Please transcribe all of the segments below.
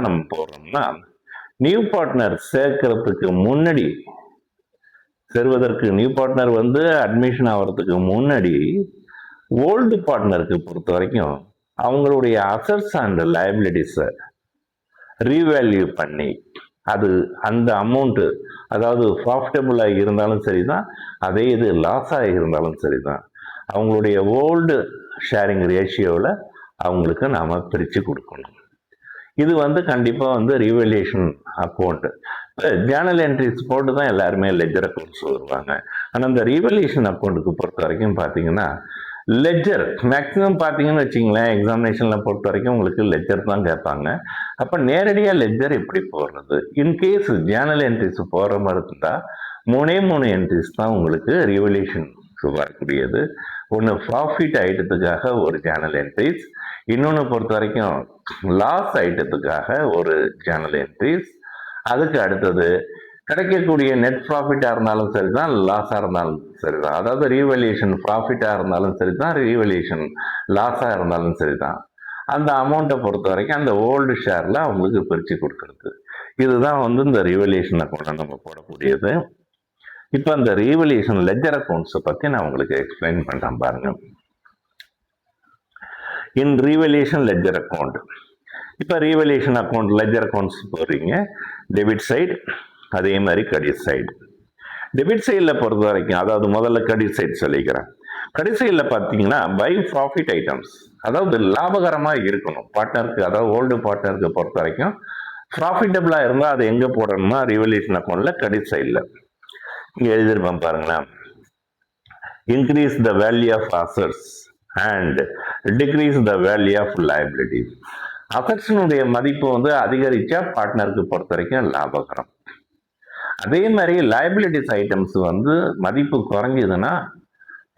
நம்ம போடுறோம்னா, new partner சேர்க்கறதுக்கு முன்னாடி, சேர்வதற்கு நியூ பார்ட்னர் வந்து அட்மிஷன் ஆகிறதுக்கு முன்னாடி ஓல்டு பார்ட்னருக்கு பொறுத்த வரைக்கும் அவங்களுடைய அசட்ஸ் அண்ட் லைபிலிட்டிஸை ரீவேல்யூ பண்ணி அது அந்த அமௌண்ட்டு, அதாவது ப்ராஃபிட்டபுளாக இருந்தாலும் சரிதான், அதே இது லாஸாக இருந்தாலும் சரிதான், அவங்களுடைய ஓல்டு ஷேரிங் ரேஷியோவில் அவங்களுக்கு நாம் பிரித்து கொடுக்கணும். இது வந்து கண்டிப்பாக வந்து ரீவேல்யூஷன் அக்கௌண்ட்டு. ஜேர்னல் என்ட்ரிஸ் போட்டு தான் எல்லாருமே லெஜர் அக்கௌண்ட்ஸ் வருவாங்க. ஆனால் இந்த ரீவேல்யூஷன் அக்கௌண்ட்டுக்கு பொறுத்த வரைக்கும் பார்த்தீங்கன்னா லெஜர் மேக்ஸிமம் பார்த்தீங்கன்னு வச்சிங்களேன், எக்ஸாமினேஷனில் பொறுத்த வரைக்கும் உங்களுக்கு லெஜர் தான் கேட்பாங்க. அப்போ நேரடியாக லெஜர் எப்படி போடுறது? இன்கேஸ் ஜேர்னல் என்ட்ரிஸ் போகிற மாதிரி இருந்தால் 3 என்ட்ரிஸ் தான் உங்களுக்கு ரீவேல்யூஷன் வரக்கூடியது. ஒன்று ப்ராஃபிட் ஐட்டத்துக்காக ஒரு ஜேர்னல் என்ட்ரிஸ், இன்னொன்று பொறுத்த வரைக்கும் லாஸ் ஐட்டத்துக்காக ஒரு ஜேர்னல் என்ட்ரிஸ், அதுக்கு அடுத்தது கிடைக்கக்கூடிய நெட் ப்ராஃபிட்டாக இருந்தாலும் சரி தான், லாஸாக இருந்தாலும் சரி தான், அதாவது ரீவேல்யூஷன் ப்ராஃபிட்டாக இருந்தாலும் சரி தான், ரீவேல்யூஷன் லாஸாக இருந்தாலும் சரி தான், அந்த அமௌண்ட்டை பொறுத்த வரைக்கும் அந்த ஓல்டு ஷேரில் அவங்களுக்கு பிரித்து கொடுக்குறது. இதுதான் வந்து இந்த ரீவேல்யூஷன் அக்கௌண்ட்டை நம்ம போடக்கூடியது. இப்போ அந்த ரீவேல்யூஷன் லெஜர் அக்கௌண்ட்ஸை பற்றி நான் உங்களுக்கு எக்ஸ்பிளைன் பண்ணுறேன் பாருங்க. இன் ரீவேல்யூஷன் லெஜர் அக்கௌண்ட், இப்போ ரீவேல்யூஷன் அக்கௌண்ட் லெஜர் அக்கௌண்ட்ஸ் போடுறீங்க, டெபிட் சைடு அதே மாதிரி கிரெடிட் சைடு. டெபிட் சைடில் பொறுத்த வரைக்கும், அதாவது முதல்ல கிரெடிட் சைடு சொல்லிக்கிறேன். கிரெடிட் சைடில் பார்த்தீங்கன்னா பை ப்ராஃபிட் ஐட்டம்ஸ், அதாவது லாபகரமாக இருக்கணும் பார்ட்னருக்கு, அதாவது ஓல்டு பார்ட்னருக்கு பொறுத்த வரைக்கும் ப்ராஃபிட்டபுளாக இருந்தால் அது எங்கே போடணும்னா ரீவேல்யூஷன் அக்கௌண்ட்டில் கிரெடிட் சைடில் இங்கே எழுதியிருப்பேன் பாருங்களேன். Increase the value of assets and decrease the value of liabilities. அசட்ஸினுடைய மதிப்பு வந்து அதிகரித்தா பார்ட்னருக்கு பொறுத்த வரைக்கும் லாபகரம். அதே மாதிரி லைபிலிட்டிஸ் ஐட்டம்ஸ் வந்து மதிப்பு குறைஞ்சதுன்னா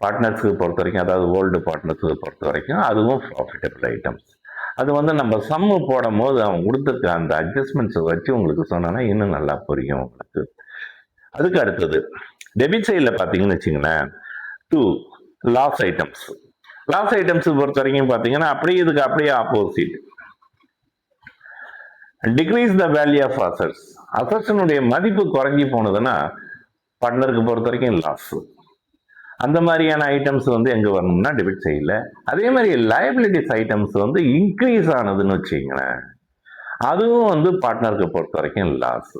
பார்ட்னர்ஸுக்கு பொறுத்த வரைக்கும், அதாவது ஓல்டு பார்ட்னர்ஸுக்கு பொறுத்த வரைக்கும் அதுவும் ப்ராஃபிட்டபிள் ஐட்டம்ஸ். அது வந்து நம்ம சம்மு போடும் போது அவங்க கொடுத்துருக்க அந்த அட்ஜஸ்ட்மெண்ட்ஸை வச்சு உங்களுக்கு சொன்னோன்னா இன்னும் நல்லா புரியும் உங்களுக்கு. அதுக்கு அடுத்தது டெபிட் சைடில் பார்த்தீங்கன்னு வச்சுங்களேன், 2 லாஸ் ஐட்டம்ஸ். லாஸ் ஐட்டம்ஸ் பொறுத்த வரைக்கும் பார்த்தீங்கன்னா அப்படியே இதுக்கு அப்படியே opposite, decrease the value of assets. அசட்ஸினுடைய மதிப்பு குறைஞ்சி போனதுன்னா பார்ட்னருக்கு பொறுத்த வரைக்கும் லாஸ். அந்த மாதிரியான ஐட்டம்ஸ் வந்து எங்கே வரணும்னா டெபிட் சைடில். அதே மாதிரி லைபிலிட்டிஸ் ஐட்டம்ஸ் வந்து இன்க்ரீஸ் ஆனதுன்னு வச்சுங்களேன், அதுவும் வந்து பார்ட்னருக்கு பொறுத்த வரைக்கும் லாஸ்.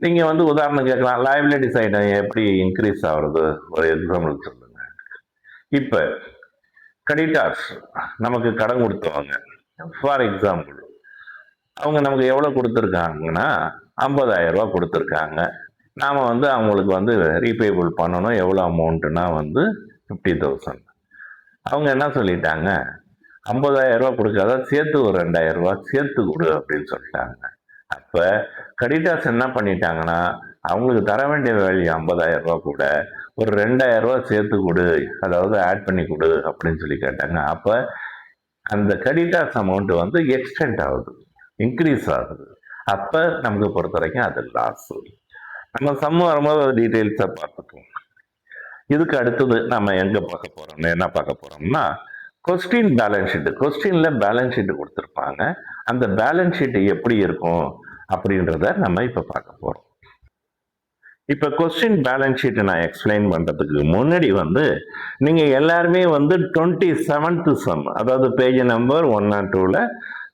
நீங்கள் வந்து உதாரணம் கேட்கலாம், லைபிலிட்டிஸ் ஐட்டம் எப்படி இன்க்ரீஸ் ஆகுறது, ஒரு எக்ஸாம்பிள் சொல்லுங்க. இப்போ கிரெடிட்டார்ஸ் நமக்கு கடன் கொடுத்தவங்க, ஃபார் எக்ஸாம்பிள் அவங்க நமக்கு எவ்வளோ கொடுத்துருக்காங்கன்னா 50,000 ரூபா கொடுத்துருக்காங்க. நாம் வந்து அவங்களுக்கு வந்து ரீபேபிள் பண்ணணும். எவ்வளோ அமௌண்ட்டுனா வந்து 50,000. அவங்க என்ன சொல்லிட்டாங்க, 50,000 ரூபா கொடுக்காத, சேர்த்து ஒரு 2,000 ரூபா சேர்த்து கொடு அப்படின்னு சொல்லிட்டாங்க. அப்போ கிரெடிட்டார்ஸ் என்ன பண்ணிட்டாங்கன்னா அவங்களுக்கு தர வேண்டிய வேல்யூ 50,000 ரூபா கூட ஒரு 2,000 ரூபா சேர்த்து கொடு, அதாவது ஆட் பண்ணி கொடு அப்படின்னு சொல்லி கேட்டாங்க. அப்போ அந்த கிரெடிட்டார்ஸ் அமௌண்ட் வந்து எக்ஸ்டெண்ட் ஆகுது, இன்க்ரீஸ் ஆகுது. அப்போ நமக்கு பொறுத்த வரைக்கும் அது லாஸ். நம்ம சம்மு வரும்போது அது டீட்டெயில்ஸாக பார்த்துப்போம். இதுக்கு அடுத்தது நம்ம எங்கே பார்க்க போகிறோம்னு என்ன பார்க்க போகிறோம்னா கொஸ்டின் பேலன்ஸ் ஷீட்டு. கொஸ்டினில் பேலன்ஸ் ஷீட்டு கொடுத்துருப்பாங்க. அந்த பேலன்ஸ் ஷீட்டு எப்படி இருக்கும் அப்படின்றத நம்ம இப்போ பார்க்க போகிறோம். இப்போ கொஸ்டின் பேலன்ஸ் ஷீட்டை நான் எக்ஸ்பிளைன் பண்ணுறதுக்கு முன்னாடி வந்து நீங்கள் எல்லாருமே வந்து 27th சம், அதாவது பேஜ் நம்பர் 102ல்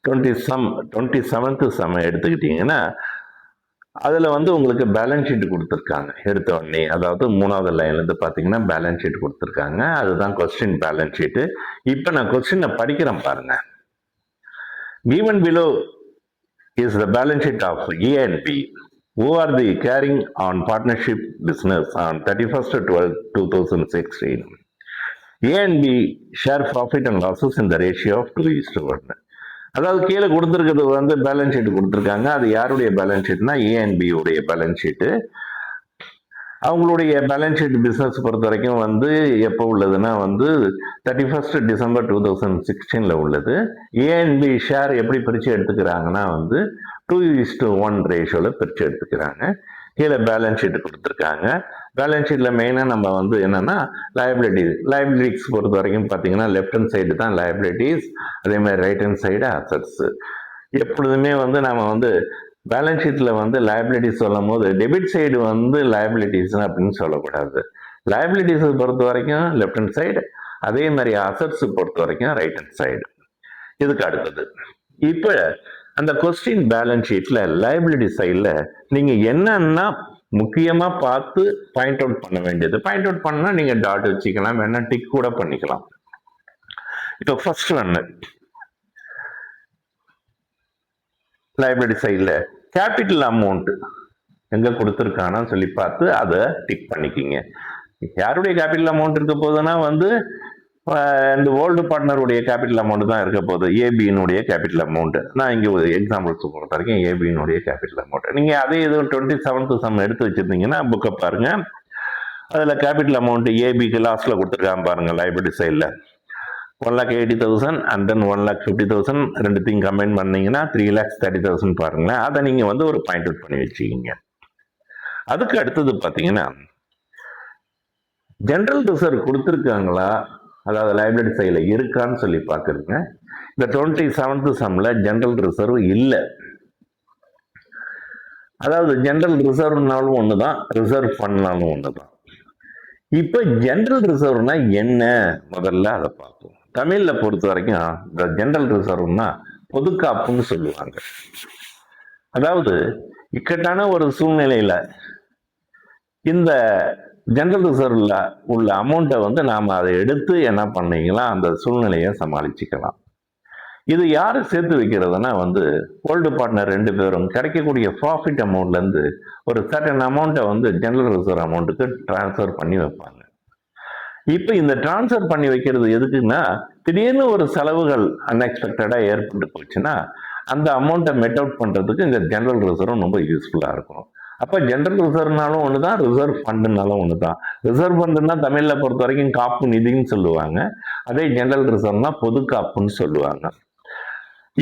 27th சம் எடுத்துக்கிட்டிங்கன்னா அதில் வந்து உங்களுக்கு பேலன்ஸ் ஷீட் கொடுத்துருக்காங்க எடுத்த உடனே. அதாவது 3வது லைன்லேருந்து பார்த்தீங்கன்னா பேலன்ஸ் ஷீட் கொடுத்துருக்காங்க. அதுதான் கொஸ்டின் பேலன்ஸ் ஷீட்டு. இப்போ நான் கொஸ்டினை படிக்கிறேன் பாருங்க. given below is the balance sheet of A and B who are the carrying on partnership business on 31/12/2016. A and B share profit and losses in the ratio of 2:1. அதாவது கீழே கொடுத்துருக்கிறது வந்து balance sheet கொடுத்துருக்காங்க. அது யாருடைய balance ஷீட்னா A and B உடைய balance sheet. அவங்களுடைய balance sheet business பொறுத்த வரைக்கும் வந்து எப்போ உள்ளதுன்னா வந்து 31st December 2016 உள்ளது. A and B ஷேர் எப்படி பிரித்து எடுத்துக்கிறாங்கன்னா வந்து 2:1 ரேஷியோவில் பிரித்து எடுத்துக்கிறாங்க. கீழே பேலன்ஸ் ஷீட் கொடுத்துருக்காங்க. பேலன்ஸ் ஷீட்டில் மெயினாக நம்ம வந்து என்னென்னா லைபிலிட்டிஸ் பொறுத்த வரைக்கும் பார்த்தீங்கன்னா லெஃப்ட் ஹேண்ட் சைடு தான் லைபிலிட்டிஸ், அதே மாதிரி ரைட் ஹேண்ட் சைடு அசட்ஸு. எப்பொழுதுமே வந்து நாம வந்து பேலன்ஸ் ஷீட்ல வந்து லயபிலிட்டிஸ் சொல்லும் போது டெபிட் சைடு வந்து லயபிலிட்டிஸ் அப்படின்னு சொல்லக்கூடாது. லயபிலிட்டிஸ் பொறுத்த வரைக்கும் லெஃப்ட் ஹேண்ட் சைடு, அதே மாதிரி அசட்ஸ் பொறுத்த வரைக்கும் ரைட் ஹேண்ட் சைடு. இதுக்கு அடுத்தது இப்ப அந்த கொஸ்டின் பேலன்ஸ் ஷீட்ல லயபிலிட்டி சைட்ல நீங்க என்னன்னா முக்கியமா பார்த்து பாயிண்ட் அவுட் பண்ண வேண்டியது. பாயிண்ட் அவுட் பண்ணா நீங்க டாட் வச்சுக்கலாம், வேணா டிக் கூட பண்ணிக்கலாம். இப்போ ஃபர்ஸ்ட் ஒன்னு லைபிலிட்டி சைடில் கேபிட்டல் அமௌண்ட் எங்க கொடுத்துருக்கானா சொல்லி பார்த்து அதை டிக் பண்ணிக்கிங்க. யாருடைய கேபிட்டல் அமௌண்ட் இருக்க போகுதுன்னா வந்து இந்த ஓல்டு பார்ட்னருடைய கேபிட்டல் அமௌண்ட் தான் இருக்க போகுது. ஏபியினுடைய கேபிட்டல் அமௌண்ட் நான் இங்கே ஒரு எக்ஸாம்பிள்ஸ் பொறுத்த வரைக்கும் ஏபியினுடைய கேபிட்டல் அமௌண்ட். நீங்கள் அதே இது 27th சம் எடுத்து வச்சிருந்தீங்கன்னா புக்கை பாருங்க, அதில் கேபிட்டல் அமௌண்ட் ஏபிக்கு லாஸ்ட்ல கொடுத்துருக்காங்க பாருங்க லைபிலிட்டி சைடில் 1,80,000 அண்ட் தென் 1,50,000 ரெண்டுத்தையும் கம்பைன் பண்ணீங்கன்னா 3,30,000 பாருங்களேன். அதை நீங்கள் வந்து ஒரு பாயிண்ட் அவுட் பண்ணி வச்சுக்கிங்க. அதுக்கு அடுத்தது பார்த்தீங்கன்னா ஜெனரல் ரிசர்வ் கொடுத்துருக்காங்களா, அதாவது லைபிலிட்டி சைடில் இருக்கான்னு சொல்லி பார்க்குறீங்க. இந்த 27th சம்மில் ஜெனரல் ரிசர்வ் இல்லை. அதாவது ஜெனரல் ரிசர்வ்னாலும் ஒன்று தான், ரிசர்வ் ஃபண்ட்னாலும் ஒன்று தான். இப்போ ஜெனரல் ரிசர்வ்னா என்ன முதல்ல அதை பார்ப்போம். தமிழில் பொறுத்த வரைக்கும் இந்த ஜெனரல் ரிசர்வ்னா பொதுக்காப்புன்னு சொல்லுவாங்க. அதாவது இக்கட்டான ஒரு சூழ்நிலையில் இந்த ஜெனரல் ரிசர்வ்ல உள்ள அமௌண்ட்டை வந்து நாம் அதை எடுத்து என்ன பண்ணீங்களா அந்த சூழ்நிலையை சமாளிச்சுக்கலாம். இது யாரு சேர்த்து வைக்கிறதுனா வந்து ஓல்டு பார்ட்னர் ரெண்டு பேரும் கிடைக்கக்கூடிய ப்ராஃபிட் அமௌண்ட்லேருந்து ஒரு சர்டன் அமௌண்ட்டை வந்து ஜெனரல் ரிசர்வ் அமௌண்ட்டுக்கு டிரான்ஸ்ஃபர் பண்ணி வைப்பாங்க. இப்போ இந்த டிரான்ஸ்ஃபர் பண்ணி வைக்கிறது எதுக்குன்னா திடீர்னு ஒரு செலவுகள் அன்எக்ஸ்பெக்டடாக ஏற்பட்டு போச்சுன்னா அந்த அமௌண்ட்டை மெட் அவுட் பண்ணுறதுக்கு இந்த ஜெனரல் ரிசர்வ் ரொம்ப யூஸ்ஃபுல்லாக இருக்கும். அப்போ ஜெனரல் ரிசர்வ்னாலும் ஒன்று தான், ரிசர்வ் ஃபண்டுனாலும் ஒன்று தான். ரிசர்வ் ஃபண்டுன்னா தமிழில் பொறுத்த வரைக்கும் காப்பு நிதின்னு சொல்லுவாங்க, அதே ஜெனரல் ரிசர்வ்னா பொது காப்புன்னு சொல்லுவாங்க.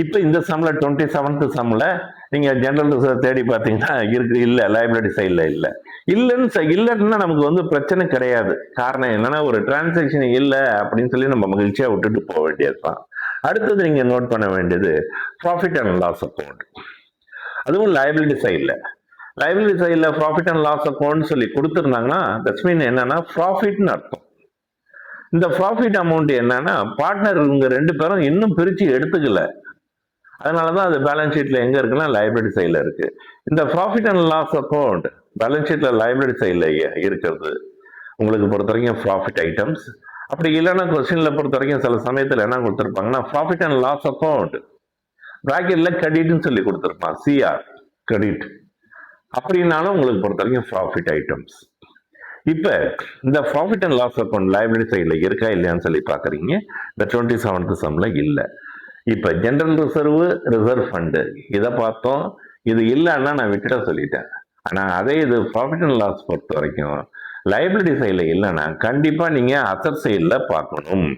இப்போ இந்த சம்மில் 27th சம்மில் நீங்கள் ஜெனரல் ரிசர்வ் தேடி பார்த்தீங்கன்னா இருக்கு இல்லை, லைபிலிட்டி சைடில் இல்லை. இல்லைன்னா நமக்கு வந்து பிரச்சனை கிடையாது. காரணம் என்னன்னா ஒரு டிரான்சாக்ஷன் இல்லை அப்படின்னு சொல்லி நம்ம மகிழ்ச்சியாக விட்டுட்டு போக வேண்டியது தான். அடுத்தது நீங்கள் நோட் பண்ண வேண்டியது ப்ராஃபிட் அண்ட் லாஸ் அக்கௌண்ட். அதுவும் லைபிலிட்டி சைடில் ப்ராஃபிட் அண்ட் லாஸ் அக்கௌண்ட் சொல்லி கொடுத்துருந்தாங்கன்னா தட்ஸ் மீன் என்னன்னா ப்ராஃபிட்னு அர்த்தம். இந்த ப்ராஃபிட் அமௌண்ட் என்னன்னா பார்ட்னர் இவங்க ரெண்டு பேரும் இன்னும் பிரித்து எடுத்துக்கல, அதனாலதான் அது பேலன்ஸ் ஷீட்ல எங்க இருக்குன்னா லைபிலிட்டி சைட்ல இருக்கு. இந்த profit and loss account balance ஷீட்ல லைபிலிட்டி சைட்ல இருக்கிறது உங்களுக்கு பொறுத்த வரைக்கும் ப்ராஃபிட் ஐட்டம்ஸ். அப்படி இல்லைன்னா கொஸ்டின்ல பொறுத்த வரைக்கும் சில சமயத்தில் என்ன கொடுத்துருப்பாங்கன்னா ப்ராஃபிட் அண்ட் லாஸ் அக்கௌண்ட் பிராக்கெட்ல கிரெடிட்னு சொல்லி கொடுத்துருப்பான், சிஆர் கிரெடிட் அப்படின்னாலும் உங்களுக்கு பொறுத்த வரைக்கும் ப்ராஃபிட் ஐட்டம்ஸ். இப்ப இந்த profit and loss account liability சைட்ல இருக்கா இல்லையான்னு சொல்லி பாக்குறீங்க. இந்த 27th சம்ல இல்லை. இப்ப ஜெனரல் ரிசர்வ், ரிசர்வ் ஃபண்டு இதை பார்த்தோம். இது இல்லைன்னா நான் விட்டுட சொல்லிட்டேன். ஆனா அதே இது ப்ராஃபிட் அண்ட் லாஸ் பொறுத்த வரைக்கும் லைபிலிட்டி சைட்ல இல்லைன்னா கண்டிப்பா நீங்க அசட் சைட்ல பார்க்கணும்.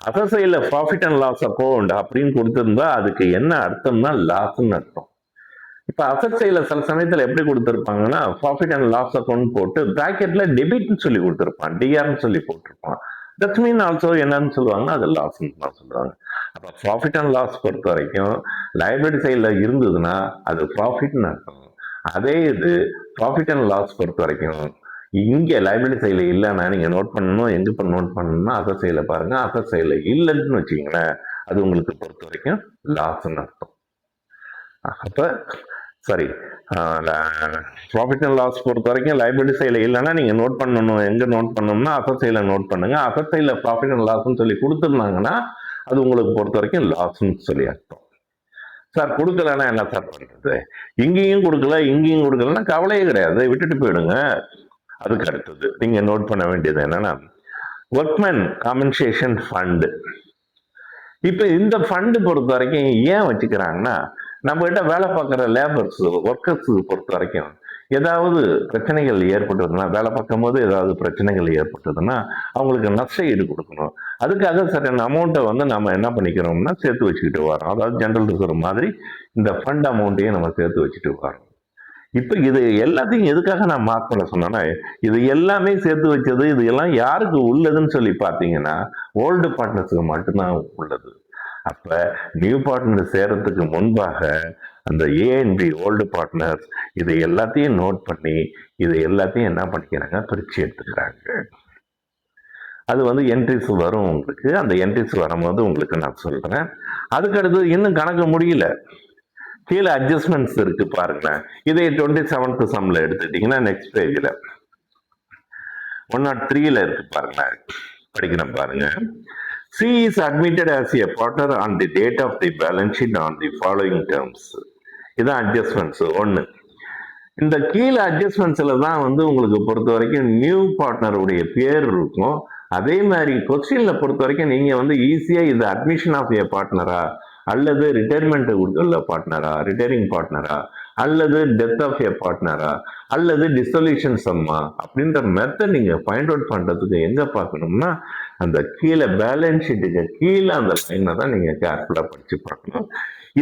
அசட் சைட்ல ப்ராஃபிட் அண்ட் லாஸ் அக்கௌண்ட் அப்படின்னு கொடுத்திருந்தா அதுக்கு என்ன அர்த்தம்னா லாஸ்ன்னு அர்த்தம். இப்ப அசட் சைட்ல சில சமயத்துல எப்படி கொடுத்திருப்பாங்கன்னா ப்ராஃபிட் அண்ட் லாஸ் அக்கௌண்ட் போட்டு பிராக்கெட்ல டெபிட்னு சொல்லி கொடுத்திருப்பான், டிஆர்னு சொல்லி போட்டிருப்பான். தட்ஸ் மீன் ஆல்சோ என்னன்னு சொல்லுவாங்கன்னா அது லாஸ்ன்னு தான் சொல்லுவாங்க. அப்ப ப்ராஃபிட் அண்ட் லாஸ் பொறுத்த வரைக்கும் லைபிலிட்டி சைட்ல இருந்ததுன்னா அது ப்ராஃபிட்னு அர்த்தம். அதே இது ப்ராஃபிட் அண்ட் லாஸ் பொறுத்த வரைக்கும் இங்க லைபிலிட்டி சைட்ல இல்லைன்னா நீங்க நோட் பண்ணணும். எங்க நோட் பண்ணணும்னா அசட் சைட்ல பாருங்க. அசட் சைட்ல இல்லைன்னு வச்சுக்கீங்களேன், அது உங்களுக்கு பொறுத்த வரைக்கும் லாஸ்ன்னு அர்த்தம். அப்ப சரி, ப்ராஃபிட் அண்ட் லாஸ் பொறுத்த வரைக்கும் லைபிலிட்டி சைட்ல இல்லைன்னா நீங்க நோட் பண்ணணும். எங்க நோட் பண்ணணும்னா அசட் சைட்ல நோட் பண்ணுங்க. அசட் சைட்ல ப்ராஃபிட் அண்ட் லாஸ்ன்னு சொல்லி கொடுத்துருந்தாங்கன்னா அது உங்களுக்கு பொறுத்த வரைக்கும் லாஸ்ன்னு சொல்லி அர்த்தம். சார் கொடுக்கலன்னா என்ன சார் பண்றது? இங்கேயும் கொடுக்கல இங்கேயும் கொடுக்கலன்னா கவலையே கிடையாது, விட்டுட்டு போயிடுங்க. அதுக்கு அடுத்தது நீங்க நோட் பண்ண வேண்டியது என்னன்னா ஒர்க்மேன் காம்பன்சேஷன் ஃபண்டு. இப்ப இந்த ஃபண்டு பொறுத்த வரைக்கும் ஏன் வச்சுக்கிறாங்கன்னா நம்ம கிட்ட வேலை பார்க்குற லேபர்ஸ், ஒர்க்கர்ஸ் பொறுத்த வரைக்கும் ஏதாவது பிரச்சனைகள் ஏற்பட்டதுன்னா, வேலை பார்க்கும் போது ஏதாவது பிரச்சனைகள் ஏற்பட்டதுன்னா அவங்களுக்கு நஷ்ட ஈடு கொடுக்கணும். அதுக்காக சர்டன் அமௌண்ட்டை வந்து நம்ம என்ன பண்ணிக்கிறோம்னா சேர்த்து வச்சுக்கிட்டு வரோம். அதாவது ஜெனரல் ரிசர்வ் மாதிரி இந்த ஃபண்ட் அமௌண்ட்டையும் நம்ம சேர்த்து வச்சுட்டு வரோம். இப்போ இது எல்லாத்தையும் எதுக்காக நான் மார்க் பண்ண சொன்னேன்னா இது எல்லாமே சேர்த்து வச்சது, இது எல்லாம் யாருக்கு உள்ளதுன்னு சொல்லி பார்த்தீங்கன்னா ஓல்டு பார்ட்னர்ஸுக்கு மட்டும்தான் உள்ளது. அப்ப நியூ பார்ட்னர் சேர்றதுக்கு முன்பாக அந்த ஏஎன்பி ஓல்டு பார்ட்னர்ஸ் இதை எல்லாத்தையும் நோட் பண்ணி இதை எல்லாத்தையும் என்ன பண்ணிக்கிறாங்க, பிரிச்சு எடுத்துக்கிறாங்க. அது வந்து என்ட்ரிஸ் வரும் உங்களுக்கு. அந்த என்ட்ரிஸ் வரும்போது உங்களுக்கு நான் சொல்றேன். அதுக்கு அடுத்தது இன்னும் கணக்கு முடியல, கீழே அட்ஜஸ்ட்மெண்ட்ஸ் இருக்கு பாருங்களேன். இதை 27th சம்ல எடுத்துட்டீங்கன்னா நெக்ஸ்ட் பேஜ்ல 103ல இருக்கு பாருங்களேன், படிக்கிறேன் பாருங்க. C is admitted as a partner on the date of the balance sheet on the following terms. இதான் அட்ஜஸ்ட்மெண்ட்ஸ் ஒன்று. இந்த கீழே அட்ஜஸ்ட்மெண்ட்ஸ்ல தான் வந்து உங்களுக்கு பொறுத்த வரைக்கும் நியூ பார்ட்னருடைய பேர் இருக்கும். அதே மாதிரி கொஸ்டின்ல பொறுத்த வரைக்கும் நீங்க வந்து ஈஸியா இது அட்மிஷன் ஆஃப் ஏ பார்ட்னரா அல்லது ரிட்டையர்மெண்ட் உள்ள பார்ட்னரா, ரிட்டையரிங் பார்ட்னரா அல்லது டெத் ஆஃப் ஏ பார்ட்னரா அல்லது டிசொல்யூஷன் சம்மா அப்படின்ற மெத்தட் நீங்க ஃபைண்ட் அவுட் பண்றதுக்கு எங்க பார்க்கணும்னா அந்த கீழே பேலன்ஸ் ஷீட்டுக்கு கீழே அந்த லைனை தான் நீங்க கேர்ஃபுல்லா படிச்சு பார்க்கணும்.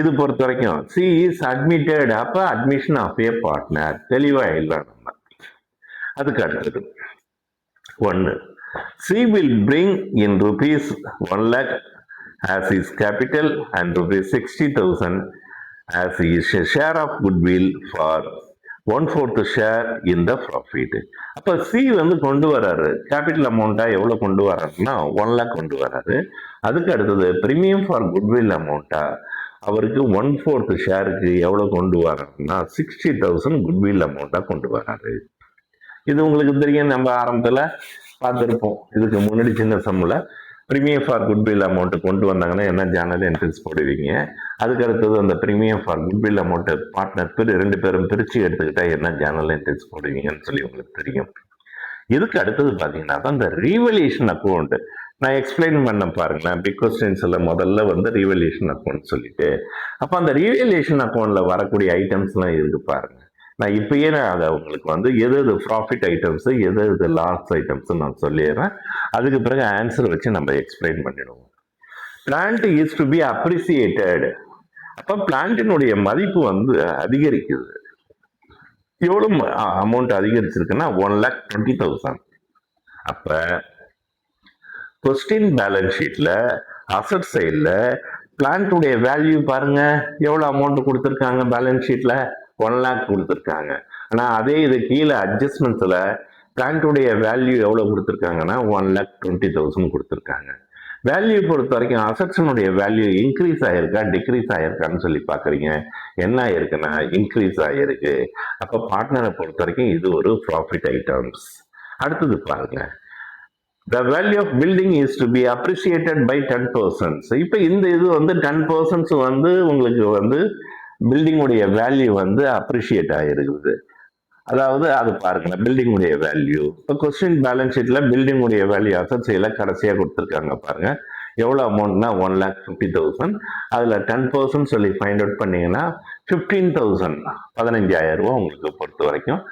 இது பொறுத்த வரைக்கும் சி இஸ் அட்மிட்டட், அப்ப அட்மிஷன் ஆஃப் ஏ பார்ட்னர் தெளிவா இல்லை நம்ம. அதுக்கு அடுத்தது 1 C will bring in rupees 1 lakh as his capital and rupees 60,000 as his share of goodwill for 1/4 share in the profit. அப்ப சி வந்து கொண்டு வராரு, கேபிட்டல் அமௌண்டா எவ்வளவு கொண்டு வர்றாருன்னா 1 lakh கொண்டு வராரு. அதுக்கு அடுத்தது பிரீமியம் ஃபார் குட்வில் அமௌண்டா அவருக்கு 1/4 ஷேருக்கு எவ்வளவு கொண்டு வர்றாருன்னா 60,000 குட்வில் அமௌண்டா கொண்டு வராரு. இது உங்களுக்கு தெரியும், நம்ம ஆரம்பத்துல பார்த்துருப்போம். இதுக்கு முன்னாடி சின்ன சம்மில் ப்ரீமியம் ஃபார் குட்வில் அமௌண்ட் கொண்டு வந்தாங்கன்னா என்ன ஜேர்னல் என்ட்ரிஸ் போடுவீங்க. அதுக்கு அடுத்தது அந்த ப்ரீமியம் ஃபார் குட்வில் அமௌண்ட்டை பார்ட்னர் 2 பேரும் பிரித்து எடுத்துக்கிட்டா என்ன ஜேர்னல் என்ட்ரிஸ் போடுவீங்கன்னு சொல்லி உங்களுக்கு தெரியும். இதுக்கு அடுத்தது பார்த்தீங்கன்னா தான் இந்த ரீவல்யூஷன் அக்கௌண்ட் நான் எக்ஸ்பிளைன் பண்ண பாருங்களேன். பிக் கொஸ்டின்ஸ்ல முதல்ல வந்து ரீவல்யூஷன் அக்கௌண்ட் சொல்லிட்டு, அப்போ அந்த ரீவல்யூஷன் அக்கௌண்ட்ல வரக்கூடிய ஐட்டம்ஸ்லாம் இருக்கு பாருங்க. நான் இப்பயே அதை உங்களுக்கு வந்து எது எது ப்ராஃபிட் ஐட்டம்ஸ் எது எது லாஸ் ஐட்டம்ஸ் நான் சொல்லிடுறேன். அதுக்கு பிறகு ஆன்சர் வச்சு நம்ம எக்ஸ்பிளைன் பண்ணிடுவோம். Plant is to be appreciated, அப்ப பிளான்ட்டினுடைய மதிப்பு வந்து அதிகரிக்குது. எவ்வளவு அமௌண்ட் அதிகரிச்சிருக்குன்னா 1,20,000. அப்ப கொஸ்டின் பேலன்ஸ் ஷீட்ல அசட் சைட்ல பிளான்ட்டுடைய வேல்யூ பாருங்க, எவ்வளவு அமௌண்ட் கொடுத்துருக்காங்க பேலன்ஸ் ஷீட்ல 1 lakh கொடுத்துருக்காங்க. ஆனா அதே இது கீழே அட்ஜஸ்ட்மெண்ட்ஸ்ல பிளான்ட்டுடைய வேல்யூ எவ்வளவு கொடுத்துருக்காங்கன்னா 1,20,000 கொடுத்துருக்காங்க. வேல்யூ பொறுத்த வரைக்கும் அசட்ஸனுடைய வேல்யூ இன்க்ரீஸ் ஆயிருக்கா டிக்ரீஸ் ஆயிருக்கான்னு சொல்லி பாக்குறீங்க. என்ன ஆயிருக்குன்னா இன்க்ரீஸ் ஆயிருக்கு. அப்ப பார்ட்னரை பொறுத்த வரைக்கும் இது ஒரு ப்ராஃபிட் ஐட்டம்ஸ். அடுத்தது பாருங்க, the value of building is to be appreciated by 10%. இப்போ இந்த இது வந்து 10% வந்து உங்களுக்கு வந்து பில்டிங் உடைய வேல்யூ வந்து அப்ரிஷியேட் ஆயிருக்குது. அதாவது அது பாருங்க பில்டிங் உடைய வேல்யூ. இப்போ கொஸ்டின் பேலன்ஸ் ஷீட்ல பில்டிங் உடைய வேல்யூ அசட் சைட்ல கடைசியா கொடுத்துருக்காங்க பாருங்க. எவ்வளவு அமௌண்ட்னா 1,50,000. அதுல 10% சொல்லி ஃபைண்ட் அவுட் பண்ணீங்கன்னா 15,000 15,000 ரூபாய் உங்களுக்கு பொறுத்த வரைக்கும்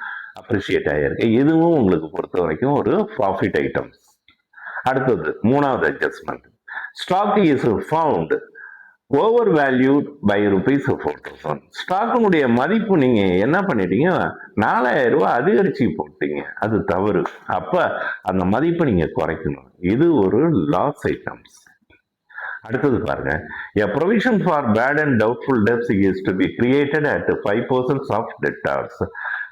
அப்ரிஷியேட் ஆயிருக்கு. இதுவும் உங்களுக்கு பொறுத்த வரைக்கும் ஒரு ப்ராஃபிட் ஐட்டம்ஸ். அடுத்தது 3வது adjustment, stock is found over valued by rupees 4,000. ஸ்டாக்கினுடைய மதிப்பு நீங்க என்ன பண்ணிட்டீங்க 4,000 ரூபாய் அதிகரிச்சு போட்டீங்க, அது தவறு. அப்ப அந்த மதிப்பை நீங்க குறைக்கணும். இது ஒரு லாஸ் ஐட்டம்ஸ். அடுத்தது பாருங்க, a provision for bad and doubtful debts is to be created at 5% of debtors.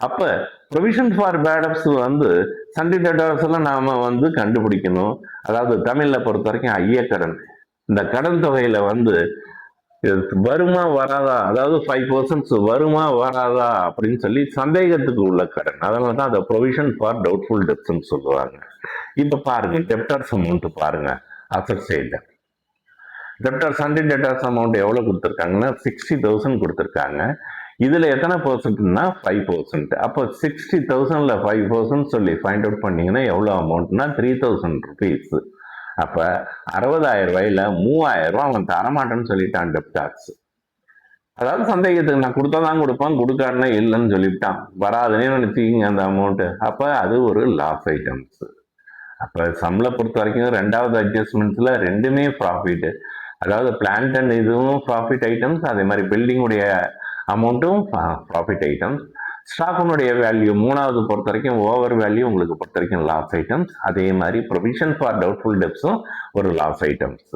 அப்ப ப்ரொவிஷன் ஃபார் பேட் டெப்ட்ஸ் வந்து சண்டே டெப்டார்ஸ் எல்லாம் நாம வந்து கண்டுபிடிக்கணும். அதாவது தமிழ்ல பொறுத்த வரைக்கும் ஐயக்கடன், இந்த கடன் தொகையில வந்து வருமா வராதா, அதாவது 5% வருமா வராதா அப்படின்னு சொல்லி சந்தேகத்துக்கு உள்ள கடன், அதனால தான் அதை ப்ரொவிஷன் ஃபார் டவுட்ஃபுல் டெப்ட்ஸ் சொல்லுவாங்க. இப்ப பாருங்க டெப்டர்ஸ் அமௌண்ட் பாருங்க, அசட் சைட்ல டெப்டர் சண்டே டெப்டர்ஸ் அமௌண்ட் எவ்வளவு கொடுத்துருக்காங்கன்னா 60,000 கொடுத்துருக்காங்க. இதுல எத்தனை பர்சன்ட்னா 5%. அப்போ 60,000ல 5% சொல்லி ஃபைண்ட் அவுட் பண்ணீங்கன்னா எவ்வளவு அமௌண்ட்னா 3,000 rupees. அப்ப 60,000 ரூபாயில 3,000 ரூபாய் அவன் தரமாட்டேன்னு சொல்லிட்டான் டெப்டார்ஸ். அதாவது சந்தேகத்துக்கு நான் கொடுத்தாதான் கொடுப்பான், கொடுக்காருன்னா இல்லைன்னு சொல்லிவிட்டான், வராதுன்னே நினைச்சிக்கிங்க அந்த அமௌண்ட். அப்ப அது ஒரு லாஸ் ஐட்டம்ஸ். அப்ப சம்பளை பொறுத்த வரைக்கும் 2வது அட்ஜஸ்ட்மெண்ட்ஸ்ல ரெண்டுமே ப்ராஃபிட். அதாவது பிளான்ட் அண்ட் இதுவும் ப்ராஃபிட் ஐட்டம்ஸ், அதே மாதிரி பில்டிங் உடைய அமௌண்ட்டும் ப்ராஃபிட் ஐட்டம்ஸ். ஸ்டாக்குனுடைய வேல்யூ 3வது பொறுத்த வரைக்கும் ஓவர் வேல்யூ உங்களுக்கு பொறுத்த வரைக்கும் லாஸ் ஐட்டம்ஸ். அதே மாதிரி ப்ரொவிஷன் ஃபார் டவுட்ஃபுல் டெப்ட்ஸும் ஒரு லாஸ் ஐட்டம்ஸ்.